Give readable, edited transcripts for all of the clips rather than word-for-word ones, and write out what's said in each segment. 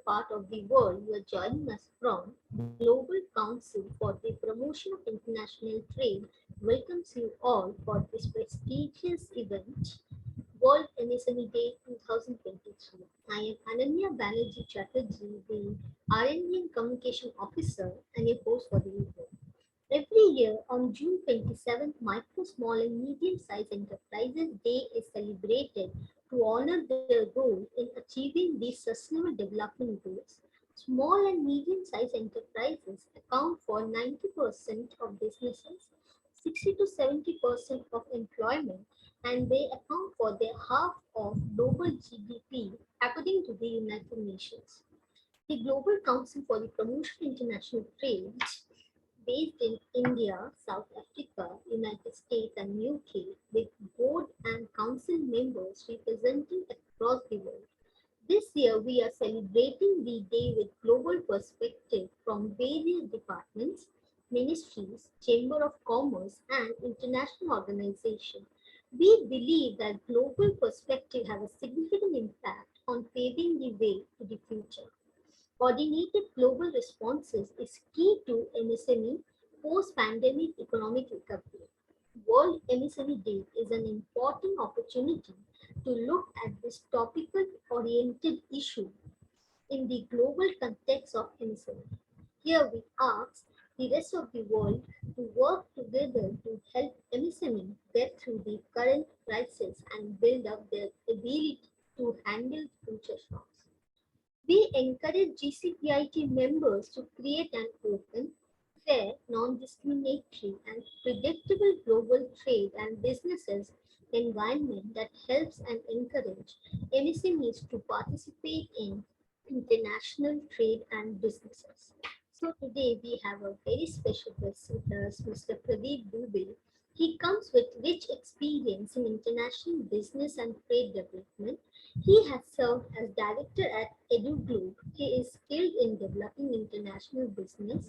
part of the world you are joining us from, Global Council for the Promotion of International Trade welcomes you all for this prestigious event, World MSME Day 2023. I am Ananya Banerjee Chatterjee, the R&D and Communication Officer and your host for the event. Every year on June 27th, Micro, Small and Medium-Sized Enterprises Day is celebrated to honor their role in achieving these sustainable development goals. Small and medium-sized enterprises account for 90% of businesses, 60 to 70% of employment, and they account for their half of global GDP, according to the United Nations. The Global Council for the Promotion of International Trade, based in India, South Africa, United States, and UK, with board and council members representing across the world. This year, we are celebrating the day with global perspective from various departments, ministries, Chamber of Commerce, and international organizations. We believe that global perspective have a significant impact on paving the way to the future. Coordinated global responses is key to MSME post-pandemic economic recovery. World MSME Day is an important opportunity to look at this topical-oriented issue in the global context of MSME. Here we ask the rest of the world to work together to help MSME get through the current crisis and build up their ability to handle future shocks. We encourage GCPIT members to create an open, fair, non-discriminatory, and predictable global trade and businesses environment that helps and encourage MSMEs to participate in international trade and businesses. So today we have a very special guest with us, Mr. Pradeep Dubey. He comes with rich experience in international business and trade development. He has served as director at EduGlobe. He is skilled in developing international business,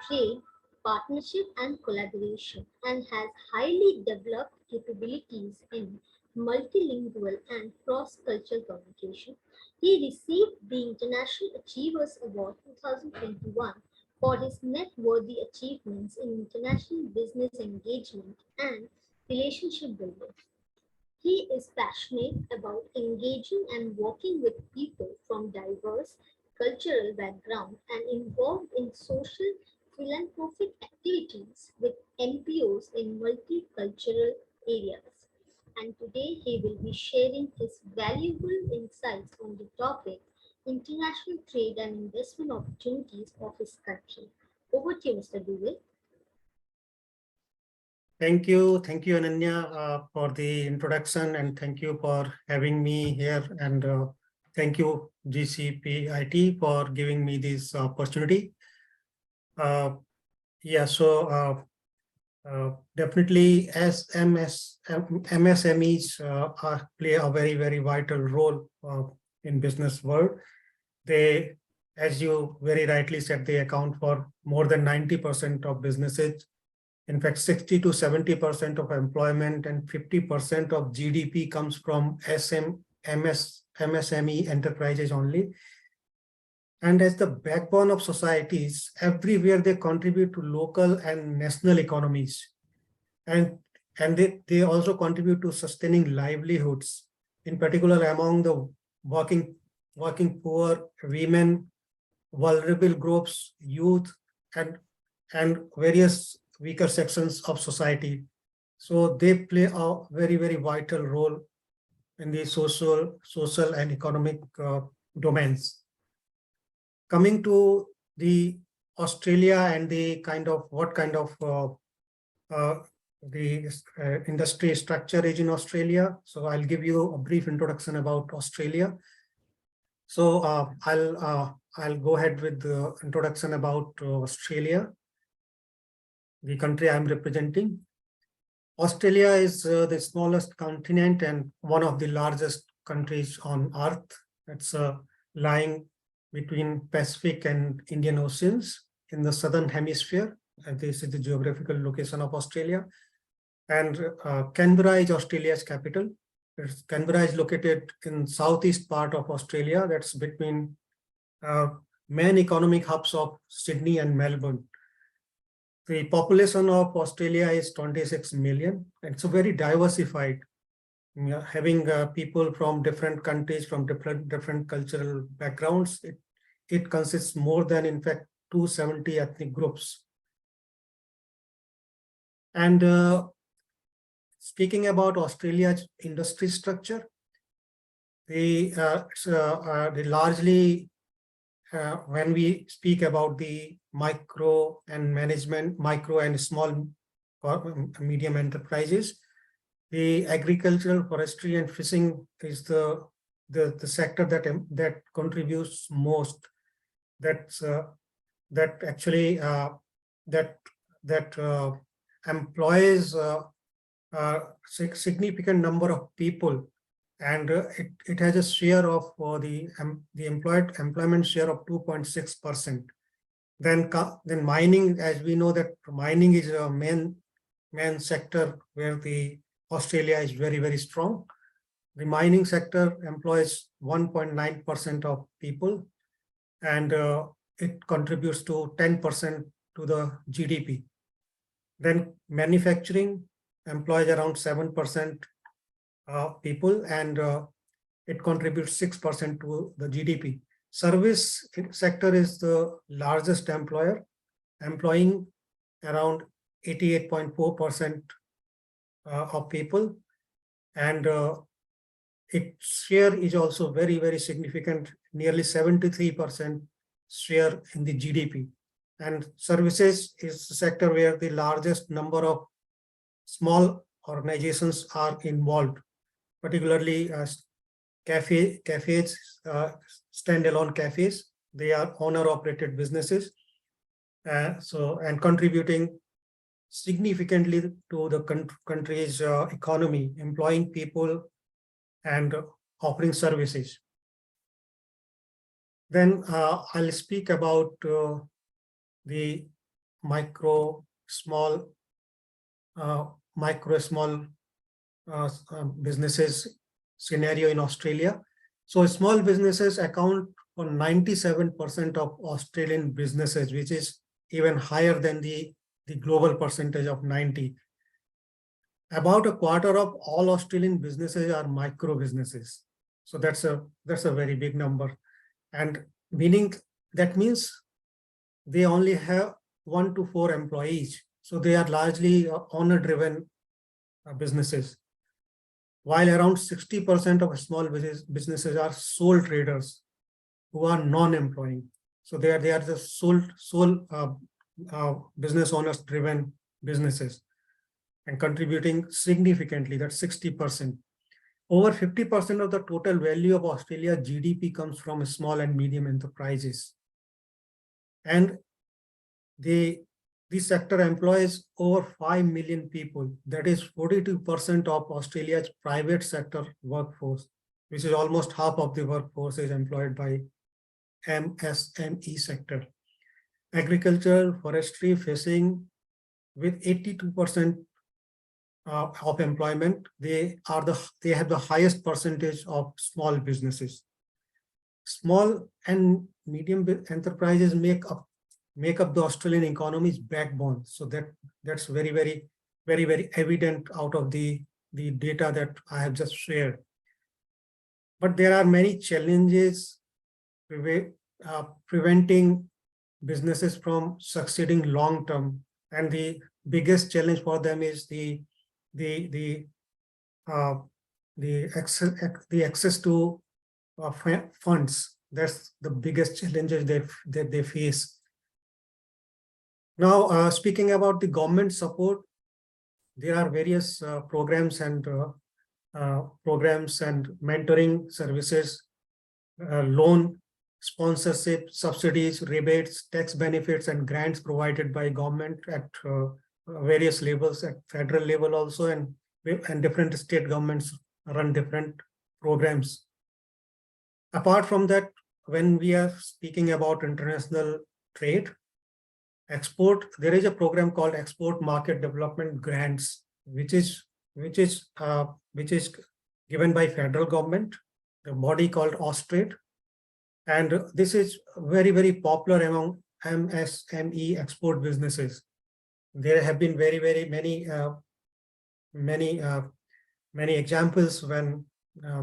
trade, partnership, and collaboration, and has highly developed capabilities in multilingual and cross-cultural communication. He received the International Achievers Award 2021 for his noteworthy achievements in international business engagement and relationship building. He is passionate about engaging and working with people from diverse cultural backgrounds and involved in social philanthropic activities with NPOs in multicultural areas. And today he will be sharing his valuable insights on the topic international trade and investment opportunities of his country. Over to you, Mr. Dubey. Thank you, Ananya, for the introduction, and thank you for having me here, and thank you, GCPIT, for giving me this opportunity. Definitely, as MSMEs play a very, very vital role in business world. They, as you very rightly said, they account for more than 90% of businesses. In fact, 60 to 70% of employment and 50% of GDP comes from MSME enterprises only. And as the backbone of societies, everywhere they contribute to local and national economies. And they also contribute to sustaining livelihoods, in particular among the working poor, women, vulnerable groups, youth, and various weaker sections of society. So they play a very, very vital role in the social and economic domains. Coming to the Australia and the industry structure is in Australia. So I'll give you a brief introduction about Australia. So I'll go ahead with the introduction about Australia, the country I'm representing. Australia is the smallest continent and one of the largest countries on Earth. It's lying between Pacific and Indian Oceans in the southern hemisphere. And this is the geographical location of Australia. And Canberra is Australia's capital. Canberra is located in southeast part of Australia. That's between main economic hubs of Sydney and Melbourne. The population of Australia is 26 million. It's a very diversified, having people from different countries, from different cultural backgrounds. It consists more than, in fact, 270 ethnic groups. And speaking about Australia's industry structure, they largely, when we speak about the micro and small medium enterprises, the agricultural, forestry, and fishing is the sector that contributes most. That actually employs significant number of people, and it has a share of the employment share of 2.6%. Then mining, as we know that mining is a main sector where the Australia is very, very strong. The mining sector employs 1.9% of people, and it contributes to 10% to the GDP. Then manufacturing employs around 7% people, and it contributes 6% to the GDP. Service sector is the largest employer, employing around 88.4% of people, and its share is also very, very significant, nearly 73% share in the GDP. And services is the sector where the largest number of small organizations are involved, particularly cafes, standalone cafes. They are owner-operated businesses, and contributing significantly to the country's economy, employing people and offering services. Then I'll speak about the micro small businesses scenario in Australia. So small businesses account for 97% of Australian businesses, which is even higher than the global percentage of 90. About a quarter of all Australian businesses are micro businesses. So that's a very big number. And that means they only have 1 to 4 employees. So they are largely owner-driven businesses, while around 60% of small businesses are sole traders who are non-employing. So they are the sole business owners driven businesses, and contributing significantly, that's 60%. Over 50% of the total value of Australia's GDP comes from small and medium enterprises. And this sector employs over 5 million people. That is 42% of Australia's private sector workforce, which is almost half of the workforce is employed by MSME sector. Agriculture, forestry, fishing, with 82% of employment, they have the highest percentage of small businesses. Small and medium enterprises make up the Australian economy's backbone. So that's very, very, very, very evident out of the data that I have just shared. But there are many challenges preventing businesses from succeeding long term, and the biggest challenge for them is the access to funds. That's the biggest challenges that they face. Now, speaking about the government support, there are various programs and mentoring services, loan sponsorship, subsidies, rebates, tax benefits, and grants provided by government at various levels, at federal level also, and different state governments run different programs. Apart from that, when we are speaking about international trade, export, there is a program called Export Market Development Grants, which is given by federal government, the body called Austrade, And this is very, very popular among MSME export businesses. There have been very, very many, many examples when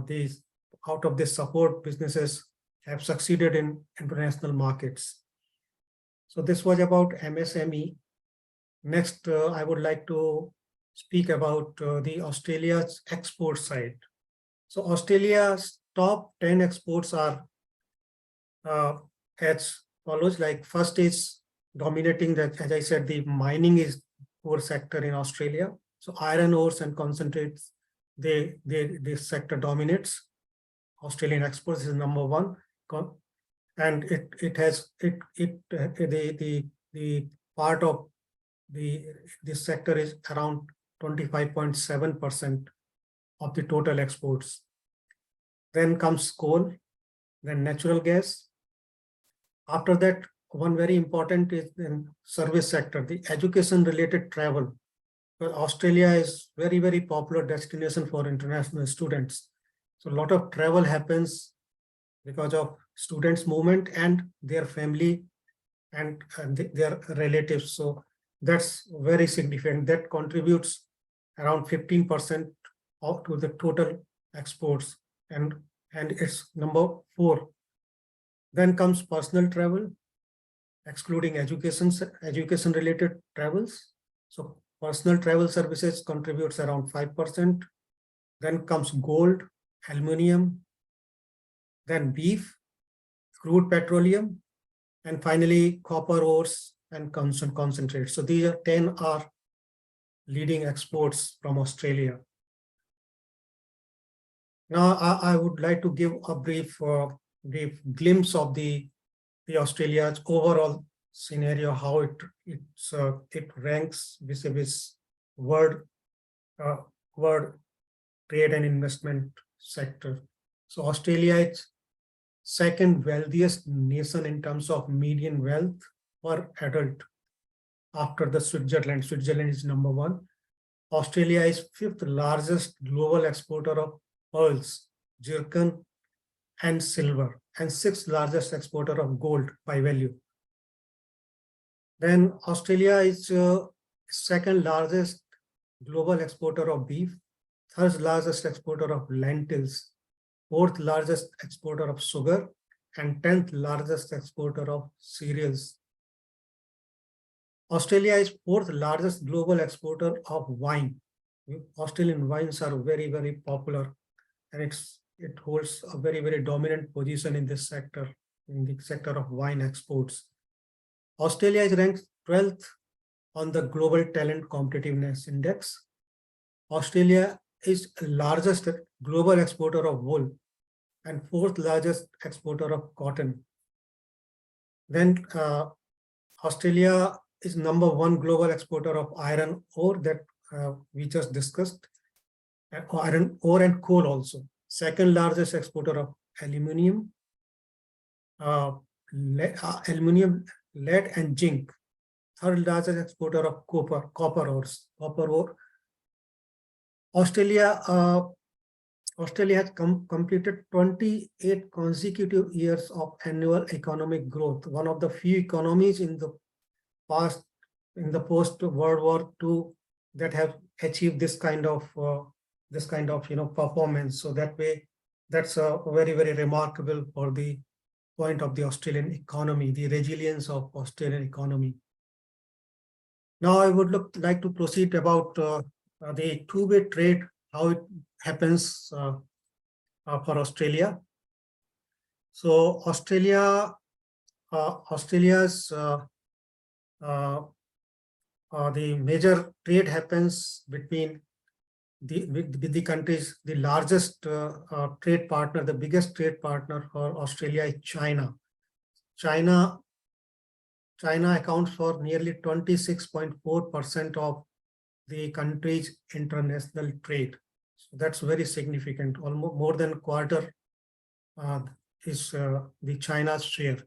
these out of this support businesses have succeeded in international markets. So this was about MSME. Next, I would like to speak about the Australia's export side. So Australia's top 10 exports are uh, as follows. Like first is dominating that, as I said, the mining is core sector in Australia. So iron ores and concentrates, this sector dominates. Australian exports is number one, and it has the part of this sector is around 25.7% of the total exports. Then comes coal, then natural gas. After that, one very important is in service sector, the education related travel. Well, Australia is very, very popular destination for international students. So a lot of travel happens because of students movement and their family and their relatives. So that's very significant. That contributes around 15% to the total exports, and it's number 4. Then comes personal travel, excluding education related travels. So personal travel services contributes around 5%. Then comes gold, aluminium, then beef, crude petroleum, and finally copper ores and concentrates. So these are 10 are leading exports from Australia. Now I would like to give a brief glimpse of the Australia's overall scenario, how it ranks vis-a-vis world uh, world trade and investment sector. So Australia is second wealthiest nation in terms of median wealth per adult after the Switzerland. Switzerland is number 1. Australia is 5th largest global exporter of pearls, zircon, and silver, and 6th largest exporter of gold by value. Then Australia is second largest global exporter of beef, third largest exporter of lentils, 4th largest exporter of sugar, and 10th largest exporter of cereals. Australia is 4th largest global exporter of wine. Australian wines are very, very popular, and it holds a very, very dominant position in this sector, in the sector of wine exports. Australia is ranked 12th on the Global Talent Competitiveness Index. Australia is largest global exporter of wool and 4th largest exporter of cotton. Then Australia is number 1 global exporter of iron ore that we just discussed, iron ore and coal also. Second largest exporter of aluminium, aluminium, lead and zinc. Third largest exporter of copper ore. Australia has completed 28 consecutive years of annual economic growth. One of the few economies in the past, in the post World War II, that have achieved this kind of performance. So that way, that's very, very remarkable for the point of the Australian economy, the resilience of Australian economy. Now I would like to proceed about the two-way trade, how it happens for Australia. So Australia's the major trade happens between with the countries. The largest trade partner, the biggest trade partner for Australia is China. China accounts for nearly 26.4% of the country's international trade. So that's very significant. Almost more than a quarter is the China's share.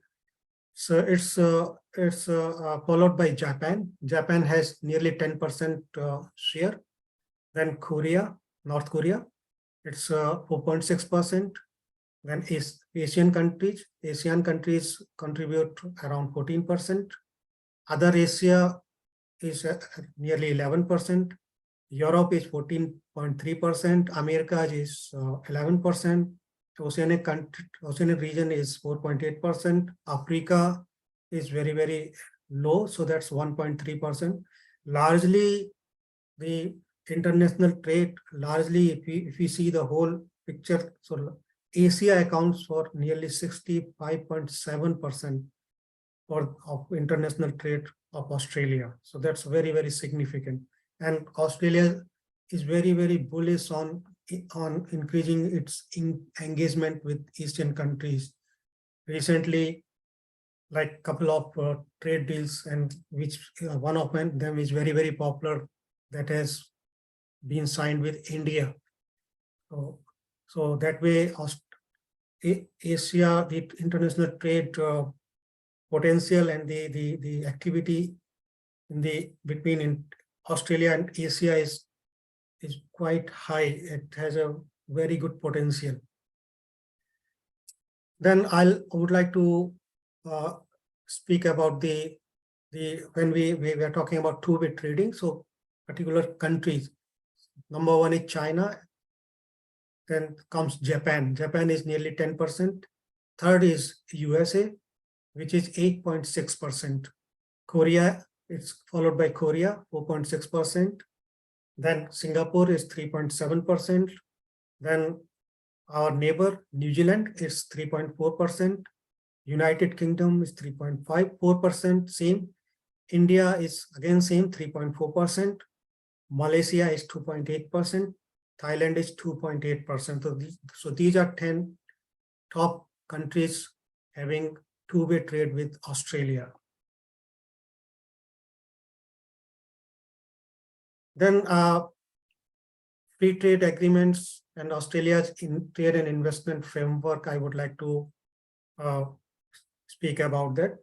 So it's followed by Japan. Japan has nearly 10% share. Then North Korea, it's 4.6%. Then Asian countries contribute around 14%. Other Asia is nearly 11%. Europe is 14.3%. America is 11%. Oceanic region is 4.8%. Africa is very, very low, so that's 1.3%. Largely, the international trade, largely, if we see the whole picture, so Asia accounts for nearly 65.7% of international trade of Australia. So that's very, very significant. And Australia is very, very bullish on increasing its engagement with Eastern countries. Recently, like couple of trade deals, and which one of them is very, very popular, that has been signed with India. So that way, Asia, the international trade potential and the activity in the between Australia and Asia is quite high. It has a very good potential. Then I would like to speak about the when we were talking about two-way trading. So particular countries. Number one is China. Then comes Japan. Japan is nearly 10%. Third is USA, which is 8.6%. Korea, it's followed by Korea, 4.6%. Then Singapore is 3.7%. Then our neighbor, New Zealand, is 3.4%. United Kingdom is 3.54%, same. India is again same, 3.4%. Malaysia is 2.8%. Thailand is 2.8%. So these are 10 top countries having two-way trade with Australia. Then free trade agreements and Australia's trade and investment framework, I would like to speak about that.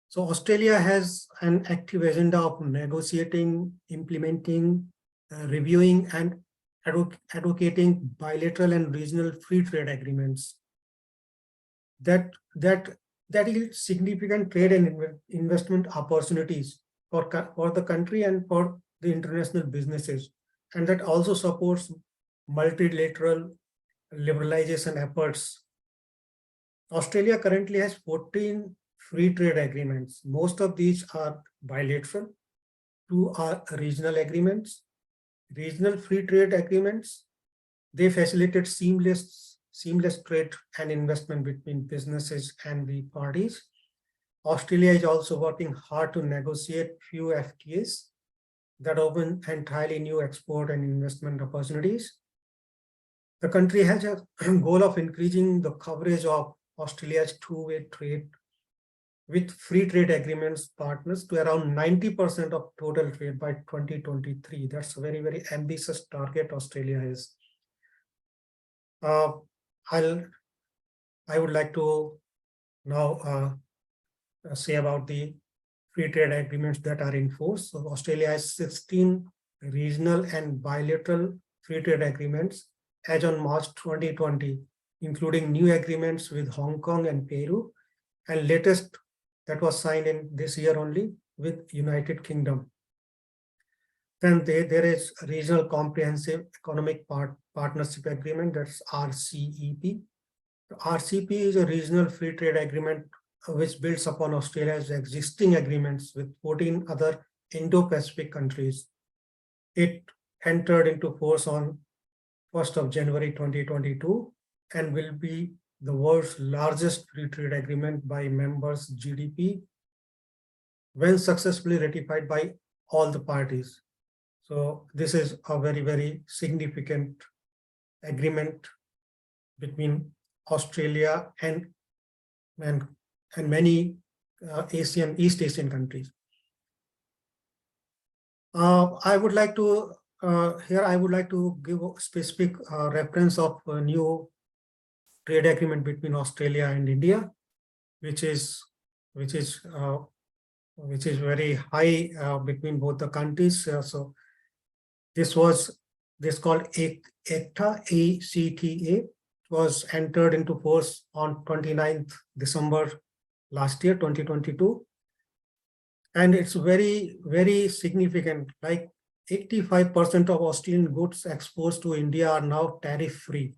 So Australia has an active agenda of negotiating, implementing, reviewing, and advocating bilateral and regional free trade agreements. That is significant trade and investment opportunities for the country and for the international businesses, and that also supports multilateral liberalization efforts. Australia currently has 14 free trade agreements. Most of these are bilateral. 2 are regional agreements. Regional free trade agreements, they facilitate seamless trade and investment between businesses and the parties. Australia is also working hard to negotiate few FTAs that open entirely new export and investment opportunities. The country has a goal of increasing the coverage of Australia's two-way trade with free trade agreements partners to around 90% of total trade by 2023. That's a very, very ambitious target Australia has. I would like to now say about the free trade agreements that are in force. So Australia has 16 regional and bilateral free trade agreements as on March 2020, including new agreements with Hong Kong and Peru, and latest that was signed in this year only with United Kingdom. Then there is a regional comprehensive economic partnership agreement, that's RCEP. RCEP is a regional free trade agreement which builds upon Australia's existing agreements with 14 other Indo-Pacific countries. It entered into force on 1st of January 2022 and will be the world's largest free trade agreement by members' GDP when successfully ratified by all the parties. So this is a very, very significant agreement between Australia and many East Asian countries. I would like to here I would like to give a specific reference of a new trade agreement between Australia and India, which is very high between both the countries. So this called ACTA, ACTA, was entered into force on 29th December last year, 2022. And it's very, very significant. Like 85% of Australian goods exported to India are now tariff-free.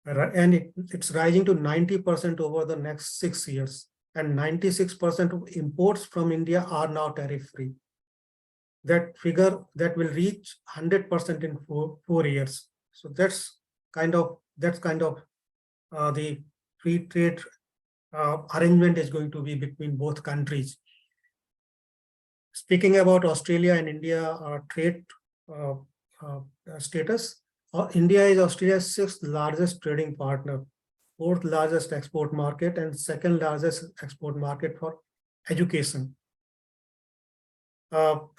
And it's rising to 90% over the next 6 years. And 96% of imports from India are now tariff-free. That figure that will reach 100% in 4 years. So that's kind of the free trade arrangement is going to be between both countries. Speaking about Australia and India trade uh, status, India is Australia's sixth largest trading partner, fourth largest export market, and second largest export market for education.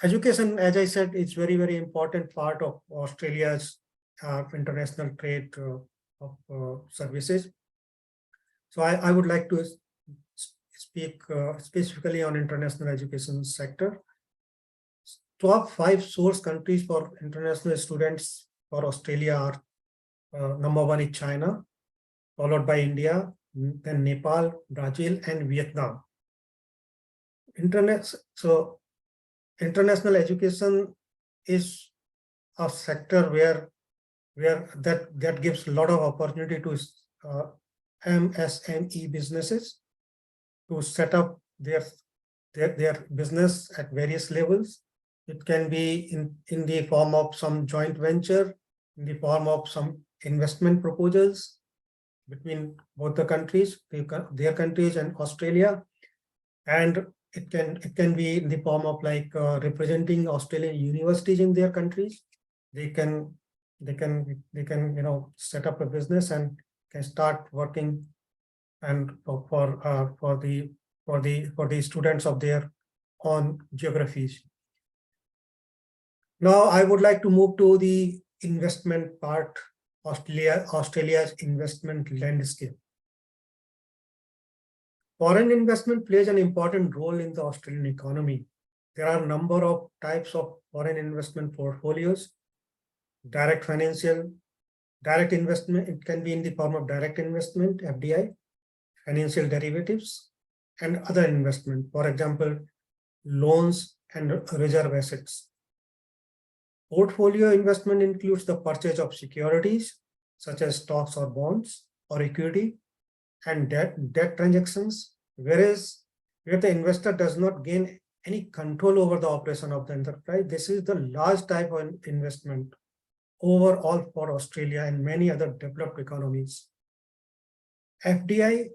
Education, as I said, is very, very important part of Australia's international trade of services. So I would like to speak specifically on international education sector. Top 5 source countries for international students for Australia are number 1 is China, followed by India, then Nepal, Brazil, and Vietnam. So international education is a sector where that gives a lot of opportunity to MSME businesses to set up their business at various levels. It can be in the form of some joint venture, in the form of some investment proposals between both the countries, their countries and Australia. And it can be in the form of like representing Australian universities in their countries. They can set up a business and can start working and for the students of their own geographies. Now I would like to move to the investment part, Australia's investment landscape. Foreign investment plays an important role in the Australian economy. There are a number of types of foreign investment portfolios. Direct investment, it can be in the form of direct investment, FDI, financial derivatives, and other investment, for example, loans and reserve assets. Portfolio investment includes the purchase of securities, such as stocks or bonds or equity, and debt transactions, where the investor does not gain any control over the operation of the enterprise. This is the large type of investment overall for Australia and many other developed economies. FDI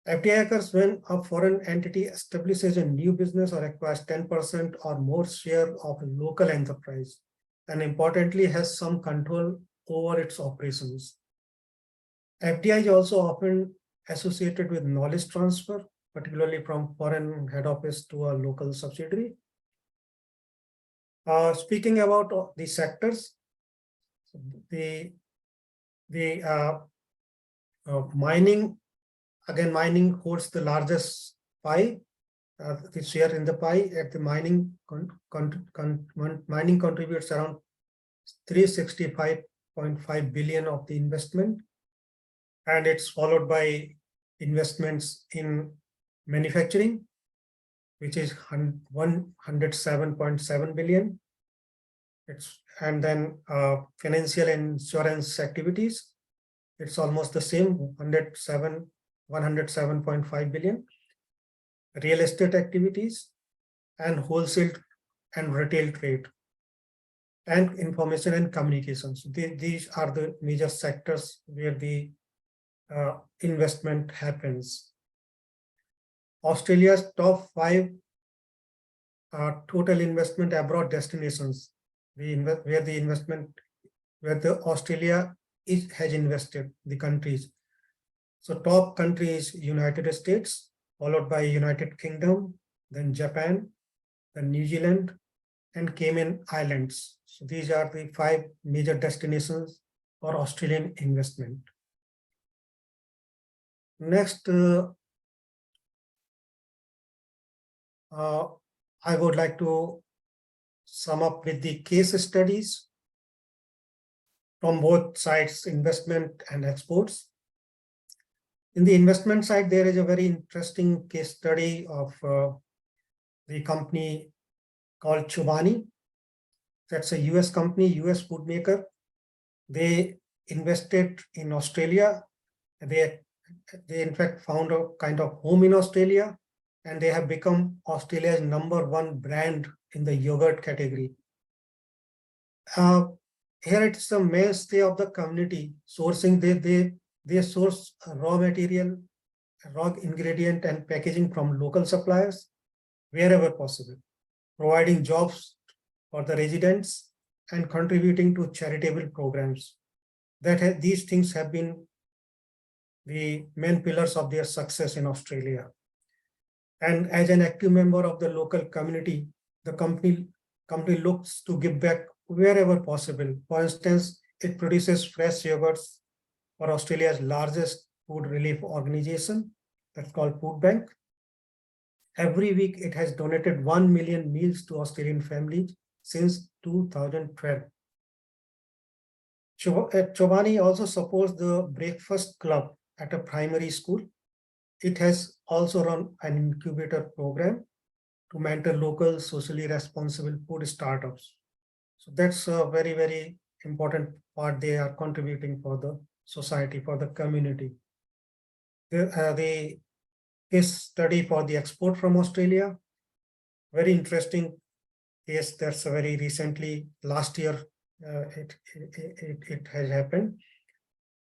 occurs when a foreign entity establishes a new business or acquires 10% or more share of a local enterprise, and importantly has some control over its operations. FDI is also often associated with knowledge transfer, particularly from foreign head office to a local subsidiary. Speaking about the sectors, the mining, again, mining holds the largest pie, the share in the pie. At the mining contributes around 365.5 billion of the investment, and it's followed by investments in manufacturing, which is 107.7 billion. And then financial and insurance activities, it's almost the same, 107.5 billion. Real estate activities and wholesale and retail trade and information and communications. These are the major sectors where the investment happens. Australia's top 5 total investment abroad destinations, where Australia has invested, the countries. So top country is United States, followed by United Kingdom, then Japan, then New Zealand, and Cayman Islands. So these are the 5 major destinations for Australian investment. Next, I would like to sum up with the case studies. from both sides, investment and exports. In the investment side, there is a very interesting case study of the company called Chobani. That's a US company, US food maker. They invested in Australia. They in fact found a kind of home in Australia, and they have become Australia's #1 brand in the yogurt category. Here it's the mainstay of the community sourcing. They source raw material, raw ingredient, and packaging from local suppliers wherever possible, providing jobs for the residents and contributing to charitable programs. These things have been the main pillars of their success in Australia. And as an active member of the local community, the company looks to give back wherever possible. For instance, it produces fresh yogurts for Australia's largest food relief organization, that's called Food Bank. Every week, it has donated 1 million meals to Australian families since 2012. Chobani also supports the Breakfast Club at a primary school. It has also run an incubator program to mentor local socially responsible food startups. So that's a very, very important part they are contributing for the society, for the community. The case study for the export from Australia, very interesting case that's very recently, last year, it has happened.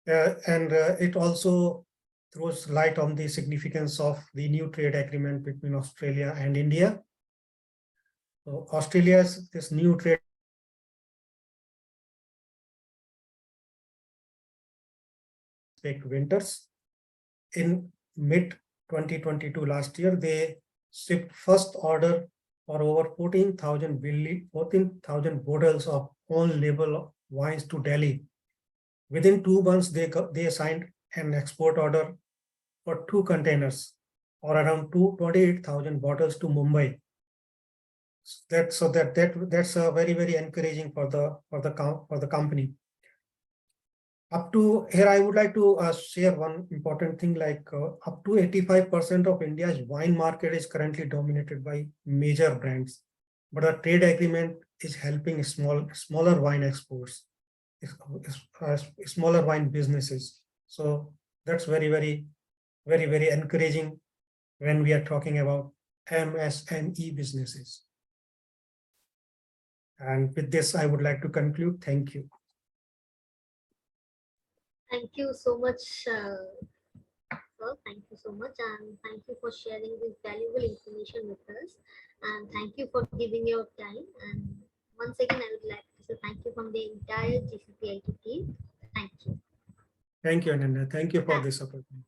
And it also throws light on the significance of the new trade agreement between Australia and India. So Australia's this new trade winters. In mid 2022 last year, they shipped first order for over 14,000 bottles of own label wines to Delhi. Within 2 months, they assigned an export order for 2 containers or around 28,000 bottles to Mumbai. That's a very, very encouraging for the company. Up to here, I would like to share one important thing, like up to 85% of India's wine market is currently dominated by major brands, but a trade agreement is helping smaller wine exports, smaller wine businesses. So that's very, very, very, very encouraging when we are talking about MSME businesses. And with this, I would like to conclude. Thank you. Thank you so much, sir. Thank you so much, and thank you for sharing this valuable information with us. And thank you for giving your time. And once again, I would like to say thank you from the entire GCPIT team. Thank you. Thank you, Ananda. Thank you for this opportunity.